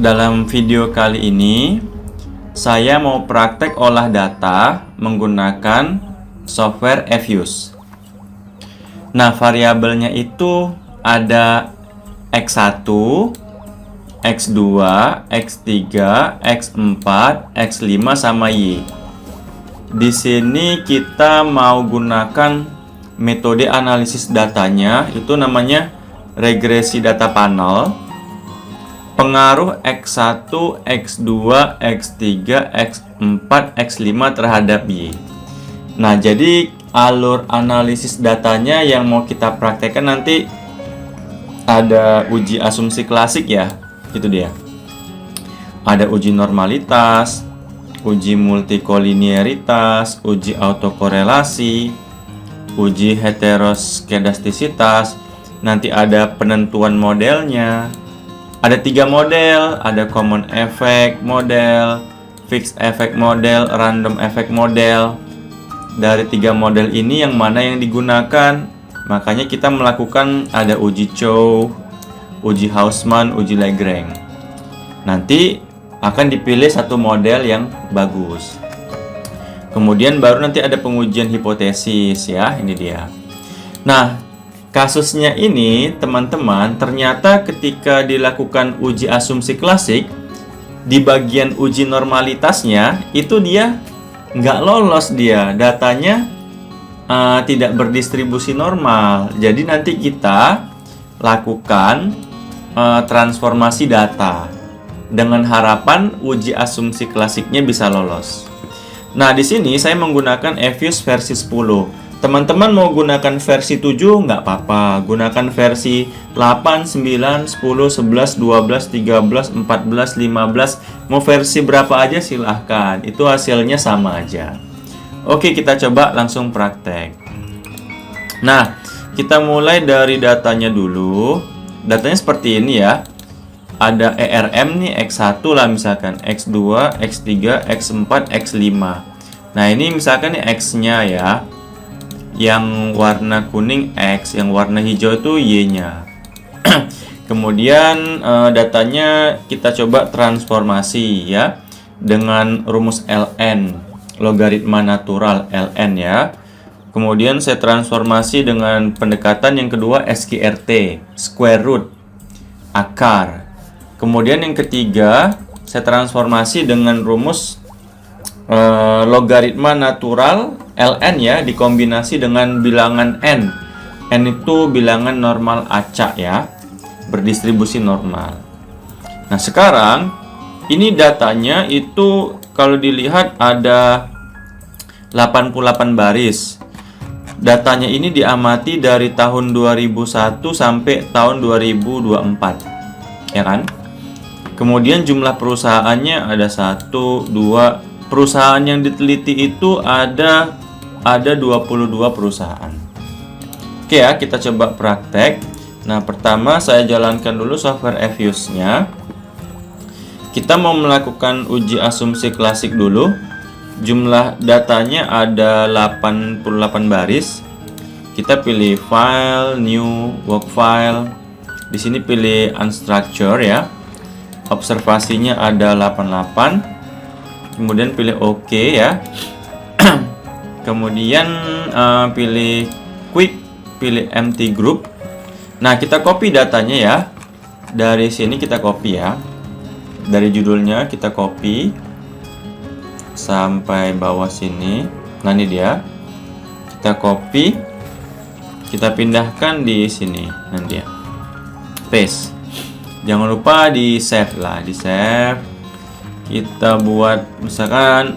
Dalam video kali ini, saya mau praktek olah data menggunakan software Fuse. Nah, variabelnya itu ada X1, X2, X3, X4, X5, sama Y. Di sini kita mau gunakan metode analisis datanya, itu namanya regresi data panel. Pengaruh X1, X2, X3, X4, X5 terhadap Y. Nah, jadi alur analisis datanya yang mau kita praktekkan nanti ada uji asumsi klasik ya, itu dia. Ada uji normalitas, uji multikolinearitas, uji autokorelasi, uji heteroskedastisitas, nanti ada penentuan modelnya. Ada 3 model, ada common effect model, fixed effect model, random effect model. Dari 3 model ini yang mana yang digunakan? Makanya kita melakukan ada uji Chow, uji Hausman, uji Lagrange. Nanti akan dipilih satu model yang bagus. Kemudian baru nanti ada pengujian hipotesis ya, ini dia. Nah, kasusnya ini teman-teman, ternyata ketika dilakukan uji asumsi klasik, di bagian uji normalitasnya itu dia nggak lolos, dia datanya tidak berdistribusi normal. Jadi nanti kita lakukan transformasi data dengan harapan uji asumsi klasiknya bisa lolos. Nah, di sini saya menggunakan Fuse versi 10. Teman-teman mau gunakan versi 7 nggak apa-apa. Gunakan versi 8, 9, 10, 11, 12, 13, 14, 15. Mau versi berapa aja silahkan. Itu hasilnya sama aja. Oke, kita coba langsung praktek. Nah, kita mulai dari datanya dulu. Datanya seperti ini ya. Ada ERM nih, X1 lah misalkan. X2, X3, X4, X5. Nah, ini misalkan nih X-nya ya. Yang warna kuning X, yang warna hijau itu Y-nya. Kemudian datanya kita coba transformasi ya dengan rumus ln, logaritma natural ln ya. Kemudian saya transformasi dengan pendekatan yang kedua SQRT, square root, akar. Kemudian yang ketiga saya transformasi dengan rumus logaritma natural ln ya, dikombinasi dengan bilangan n. N itu bilangan normal acak ya, berdistribusi normal. Nah, sekarang ini datanya itu kalau dilihat ada 88 baris. Datanya ini diamati dari tahun 2001 sampai tahun 2024, ya kan? Kemudian jumlah perusahaannya ada 1, 2. Perusahaan yang diteliti itu ada 22 perusahaan. Oke ya, kita coba praktek. Nah, pertama saya jalankan dulu software Fuse-nya. Kita mau melakukan uji asumsi klasik dulu. Jumlah datanya ada 88 baris. Kita pilih file, new, work file. Di sini pilih unstructured ya. Observasinya ada 88. Kemudian pilih OK ya. Kemudian pilih quick, pilih empty group. Nah, kita copy datanya ya. Dari sini kita copy ya. Dari judulnya kita copy sampai bawah sini. Nah, ini dia. Kita copy. Kita pindahkan di sini. Nanti ya. Paste. Jangan lupa di save lah, di save. Kita buat misalkan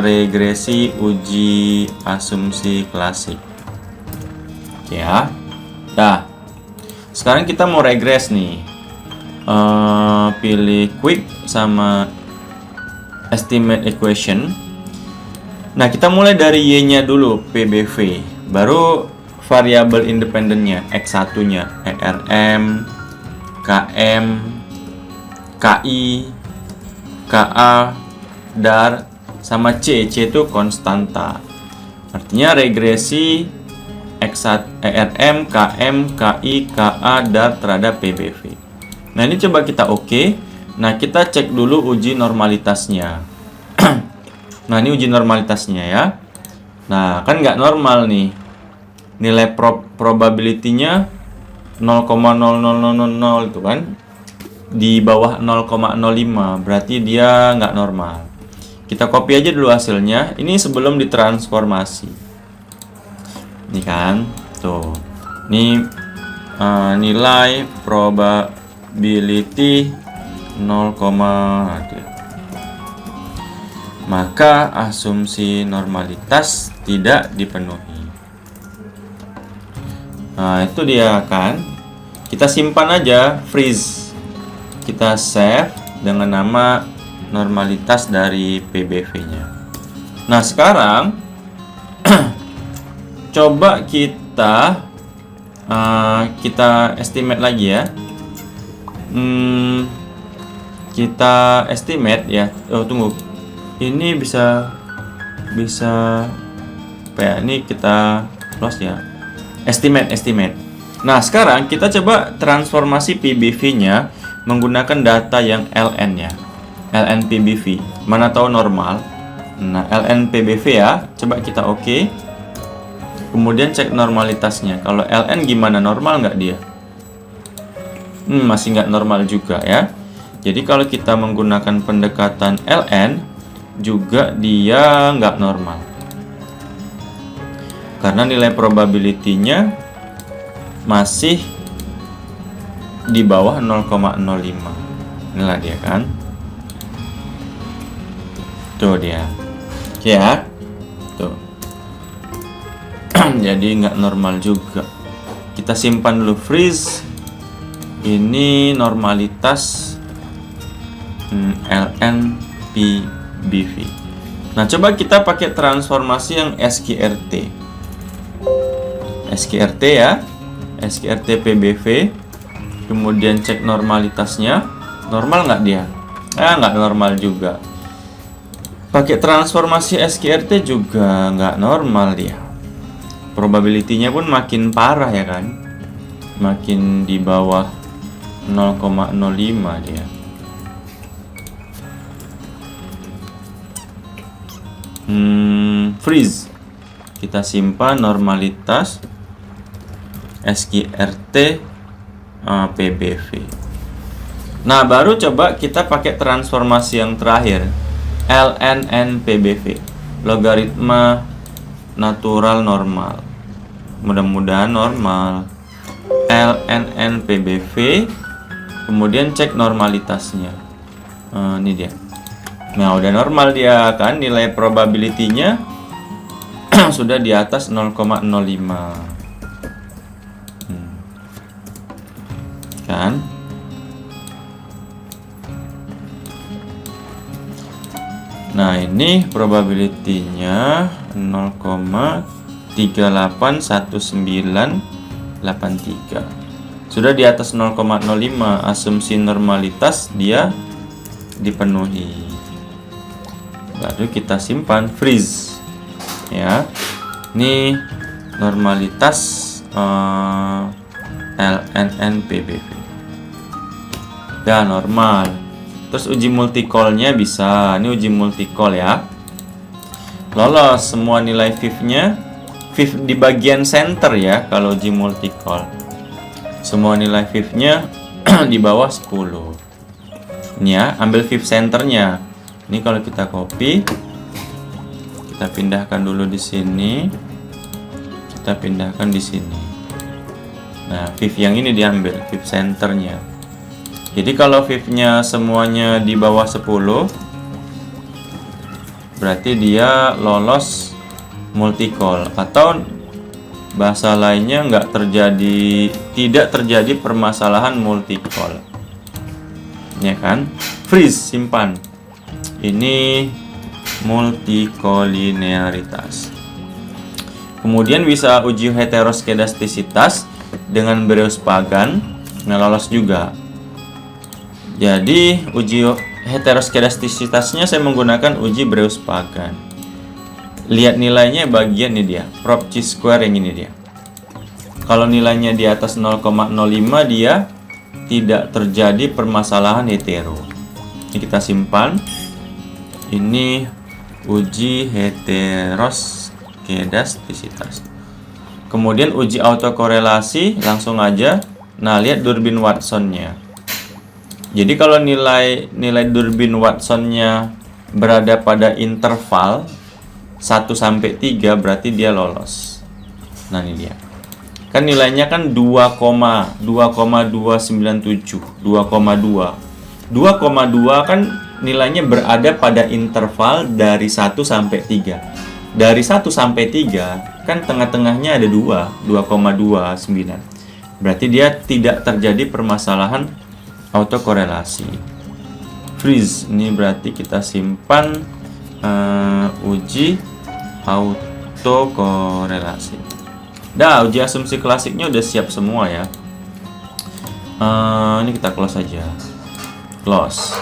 regresi uji asumsi klasik. Oke ya. Nah, sekarang kita mau regres nih. Pilih quick sama estimate equation. Nah, kita mulai dari Y-nya dulu, PBV. Baru variabel independennya, X1-nya, ERM, KM, KI, KA, DAR, sama C. C itu konstanta. Artinya regresi X1, ERM, KM, KI, KA, DAR terhadap PBV. Nah, ini coba kita oke. Nah, kita cek dulu uji normalitasnya. Nah, ini uji normalitasnya ya. Nah, kan nggak normal nih. Nilai probability-nya 0,00000 itu kan. Di bawah 0,05. Berarti dia nggak normal. Kita copy aja dulu hasilnya. Ini sebelum ditransformasi. Ini kan. Tuh. Ini nilai probability 0, maka asumsi normalitas tidak dipenuhi. Nah, itu dia kan. Kita simpan aja, freeze. Kita save dengan nama normalitas dari PBV-nya. Nah, sekarang coba kita estimate lagi ya. Kita estimate ya. Oh, tunggu. Ini bisa apa ya? Ini kita close ya. Estimate. Nah, sekarang kita coba transformasi PBV-nya menggunakan data yang LN ya. LN PBV. Mana tahu normal. Nah, LN PBV ya. Coba kita oke. Kemudian cek normalitasnya. Kalau LN gimana, normal nggak dia? Masih nggak normal juga ya. Jadi kalau kita menggunakan pendekatan LN juga dia nggak normal. Karena nilai probability-nya masih di bawah 0,05. Inilah dia kan. Tuh dia. Ya. Tuh. Jadi nggak normal juga. Kita simpan dulu, freeze. Ini normalitas LN PBV. Nah, coba kita pakai transformasi yang SQRT. SQRT ya. SQRT PBV. Kemudian cek normalitasnya. Normal nggak dia? Nggak normal juga. Pakai transformasi SQRT juga nggak normal dia. Probability-nya pun makin parah ya kan. Makin di bawah 0,05 dia. Freeze. Kita simpan normalitas SQRT PBV. Nah, baru coba kita pakai transformasi yang terakhir, LNN PBV, logaritma natural normal. Mudah-mudahan normal. LNN PBV, kemudian cek normalitasnya. Ini dia. Nah, udah normal dia kan, nilai probability-nya sudah di atas 0,05. Kan? Nah, ini probability-nya 0,381983. Sudah di atas 0,05, asumsi normalitas dia dipenuhi. Lalu kita simpan, freeze. Ya. Ini normalitas LNN PBV. Dan normal. Terus uji multicall-nya bisa. Ini uji multicall ya. Lolos semua nilai fifth-nya. Fifth di bagian center ya kalau uji multicall. Semua nilai fifth-nya di bawah 10. Ini ya, ambil fifth centernya. Ini kalau kita copy, kita pindahkan dulu di sini. Kita pindahkan di sini. Nah, fifth yang ini diambil, fifth centernya. Jadi kalau fifth-nya semuanya di bawah 10, berarti dia lolos multicall, atau bahasa lainnya tidak terjadi permasalahan multicall. Ya kan? Freeze, simpan. Ini multicollinearitas. Kemudian bisa uji heteroskedastisitas dengan Breus-Pagan. Nah, lolos juga. Jadi uji heteroskedastisitasnya saya menggunakan uji Breus-Pagan. Lihat nilainya bagian ini dia, prop chi-square yang ini dia. Kalau nilainya di atas 0,05 dia tidak terjadi permasalahan hetero. Ini kita simpan. Ini uji heteroskedastisitas. Kemudian uji autokorelasi, langsung aja. Nah, lihat Durbin Watson-nya. Jadi kalau nilai Durbin Watson-nya berada pada interval 1 sampai 3 berarti dia lolos. Nah, ini dia. Kan nilainya kan 2,297, 2,2. 2,2 kan nilainya berada pada interval dari 1 sampai 3. Dari 1 sampai 3 kan tengah-tengahnya ada 2,29. Berarti dia tidak terjadi permasalahan autokorelasi. Freeze, ini berarti kita simpan uji autokorelasi. Dah, uji asumsi klasiknya udah siap semua ya. Ini kita close aja. Close.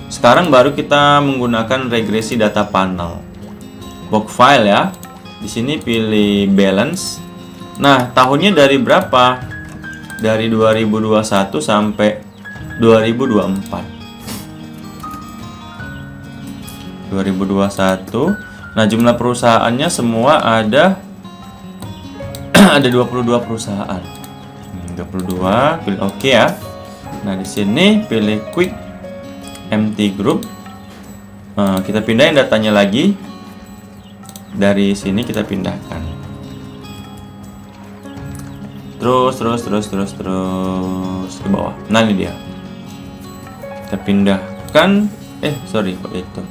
Sekarang baru kita menggunakan regresi data panel. Box file ya. Di sini pilih balance. Nah, tahunnya dari berapa? Dari 2021 sampai 2024. 2021. Nah, jumlah perusahaannya semua ada ada 22 perusahaan. 22, pilih oke ya. Nah, di sini pilih quick empty group. Kita pindahin datanya lagi. Dari sini kita pindahkan. Terus ke bawah. Nah, ini dia. Kita pindahkan. Sorry kok itu.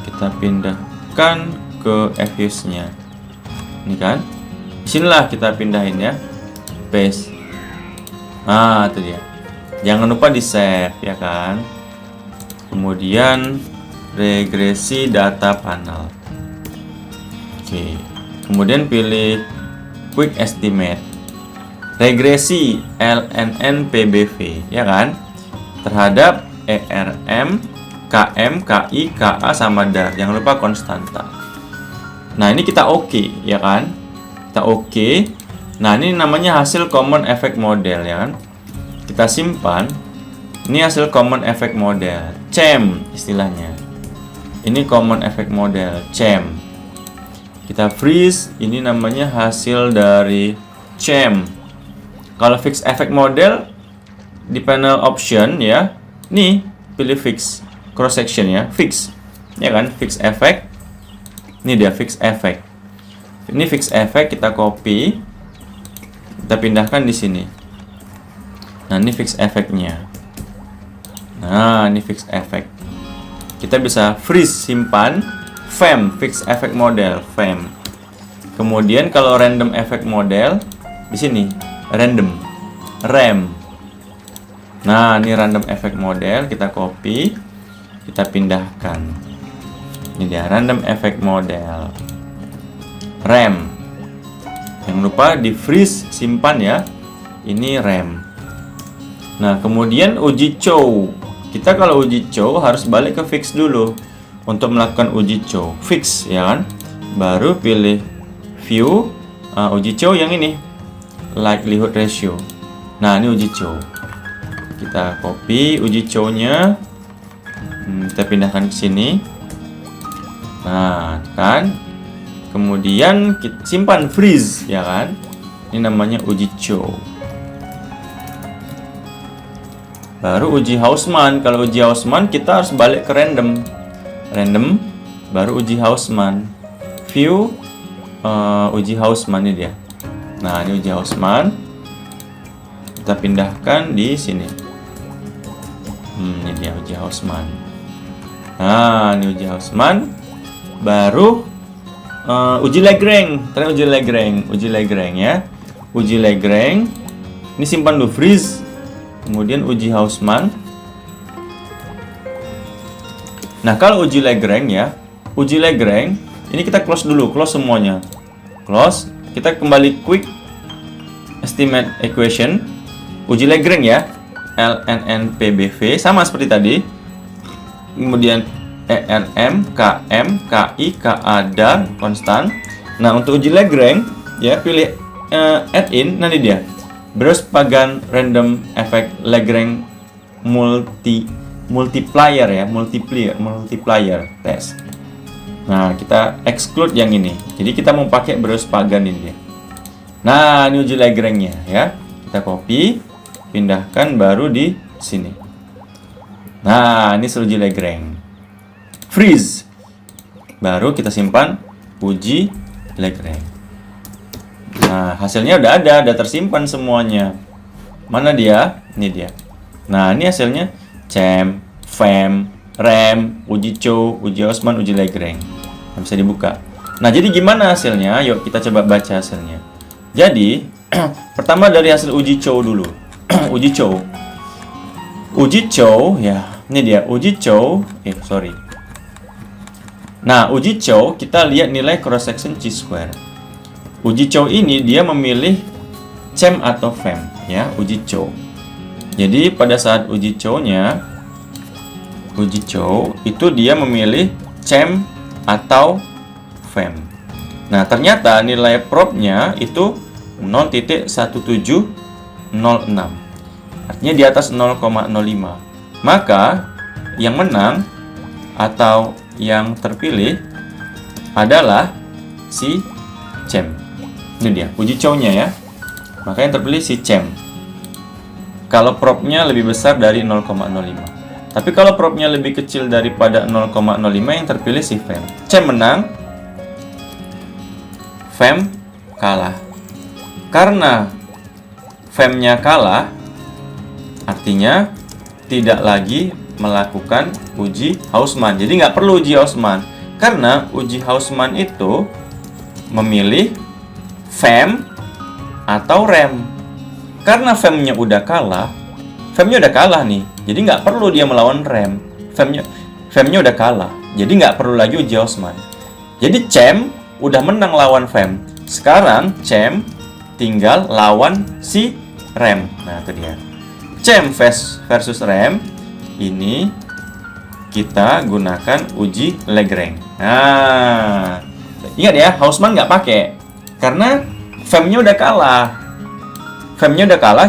Kita pindahkan ke Fuse-nya. Ini kan. Disinilah kita pindahin ya. Paste. Nah, itu dia. Jangan lupa di save ya kan. Kemudian regresi data panel. Oke. Kemudian pilih quick estimate. Regresi LNN PBV ya kan. Terhadap ERM, KM, KI, KA sama DAR. Jangan lupa konstanta. Nah, ini kita oke ya kan. Kita oke. Nah, ini namanya hasil common effect model ya kan. Kita simpan. Ini hasil common effect model, CEM istilahnya. Ini common effect model, CEM. Kita freeze, ini namanya hasil dari CEM. Kalau fixed effect model di panel option ya. Nih, pilih fix cross section ya, fix. Ya kan, fixed effect. Ini dia fixed effect. Ini fixed effect kita copy, kita pindahkan di sini. Nah, ini fixed effect-nya. Nah, ini fixed effect. Kita bisa freeze, simpan, FEM, fixed effect model, FEM. Kemudian kalau random effect model di sini, random, RAM. Nah, ini random effect model, kita copy, kita pindahkan. Ini dia random effect model. RAM. Jangan lupa di freeze, simpan ya. Ini RAM. Nah, kemudian uji chow. Kita kalau uji chow harus balik ke fix dulu untuk melakukan uji chow. Fix ya kan. Baru pilih view, uji chow yang ini. Likelihood ratio. Nah, ini uji chow. Kita copy uji chow-nya. Kita pindahkan ke sini. Nah, kan. Kemudian kita simpan freeze ya kan. Ini namanya uji chow. Baru uji Hausman. Kalau uji Hausman kita harus balik ke random. Random baru uji Hausman. View uji Hausman ini dia. Nah, ini uji Hausman. Kita pindahkan di sini. Ini dia uji Hausman. Nah, ini uji Hausman. Baru uji Lagrange, uji Lagrange ya. Uji Lagrange. Ini simpan dulu freeze. Kemudian uji Hausman. Nah, kalau uji Lagrange ya, uji Lagrange, ini kita close dulu, close semuanya. Close. Kita kembali quick estimate equation. Uji Lagrange ya. LNN PBV sama seperti tadi. Kemudian ERM, KM, KI, KA, DAR, konstan. Nah, untuk uji Lagrange, ya pilih add in, nanti dia. Berespagan random effect Lagrange multiplier ya, multiplier test. Nah, kita exclude yang ini. Jadi kita mau pakai Berespagan ini dia. Nah, ini uji Lagrange-nya ya. Kita copy, pindahkan baru di sini. Nah, ini uji Lagrange. Freeze. Baru kita simpan uji Lagrange. Nah, hasilnya udah tersimpan semuanya. Mana dia? Ini dia. Nah, ini hasilnya CHEM, FEM, REM, uji Chow, uji Hausman, uji Lagrange. Nah, bisa dibuka. Nah, jadi gimana hasilnya? Yuk kita coba baca hasilnya. Jadi, pertama dari hasil uji Chow dulu. Uji Chow. Uji Chow, ya, ini dia. Uji Chow, Nah, uji Chow, kita lihat nilai cross section chi-square. Uji Chow ini dia memilih CHEM atau FEM, ya, uji Chow. Jadi pada saat uji Chow-nya, uji Chow itu dia memilih CHEM atau FEM. Nah, ternyata nilai prob-nya itu 0,1706. Artinya di atas 0,05. Maka yang menang atau yang terpilih adalah si CHEM. Ini dia, uji Chow-nya ya. Maka yang terpilih si CHEM. Kalau prob-nya lebih besar dari 0,05. Tapi kalau prob-nya lebih kecil daripada 0,05, yang terpilih si FEM. CHEM menang, FEM kalah. Karena FEM-nya kalah, artinya tidak lagi melakukan uji Hausman. Jadi nggak perlu uji Hausman. Karena uji Hausman itu memilih FEM atau REM. Karena FEM-nya udah kalah, nih. Jadi nggak perlu dia melawan REM. FEM-nya udah kalah. Jadi nggak perlu lagi uji Hausman. Jadi CHEM udah menang lawan FEM. Sekarang CHEM tinggal lawan si REM. Nah, itu dia. CHEM versus REM. Ini kita gunakan uji Lagrange. Nah, ingat ya, Hausman nggak pakai. Karena FEM-nya udah kalah.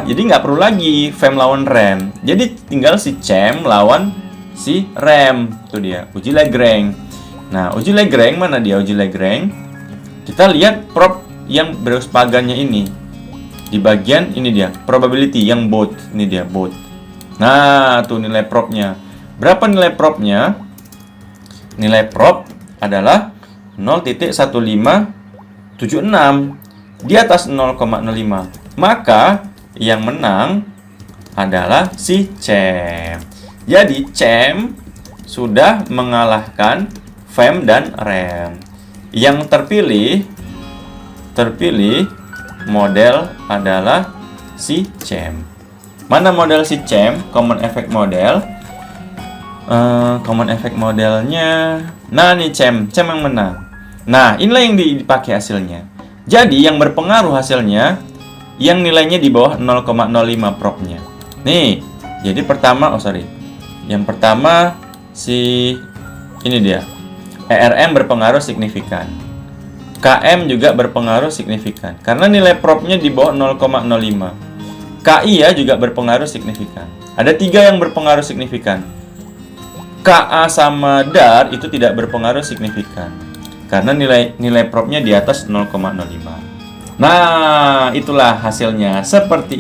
Jadi nggak perlu lagi FEM lawan REM. Jadi tinggal si CHEM lawan si REM. Itu dia, uji Lagrange. Nah, uji Lagrange, mana dia uji Lagrange? Kita lihat prob yang Berespagannya ini. Di bagian ini dia, probability yang both. Ini dia, both. Nah, tuh nilai probnya. Berapa nilai probnya? Nilai prob adalah 0,1576. Di atas 0,05. Maka yang menang adalah si CHEM. Jadi CHEM sudah mengalahkan FEM dan REM. Yang terpilih model adalah si CHEM. Mana model si CHEM? Common effect model. Common effect modelnya. Nah, nih CHEM yang menang. Nah, inilah yang dipakai hasilnya. Jadi yang berpengaruh hasilnya yang nilainya di bawah 0,05 probnya. Nih, jadi yang pertama si ini dia. ERM berpengaruh signifikan. KM juga berpengaruh signifikan karena nilai probnya di bawah 0,05. KI ya juga berpengaruh signifikan. Ada 3 yang berpengaruh signifikan. KA sama DAR itu tidak berpengaruh signifikan karena nilai probnya di atas 0,05. Nah, itulah hasilnya seperti ini.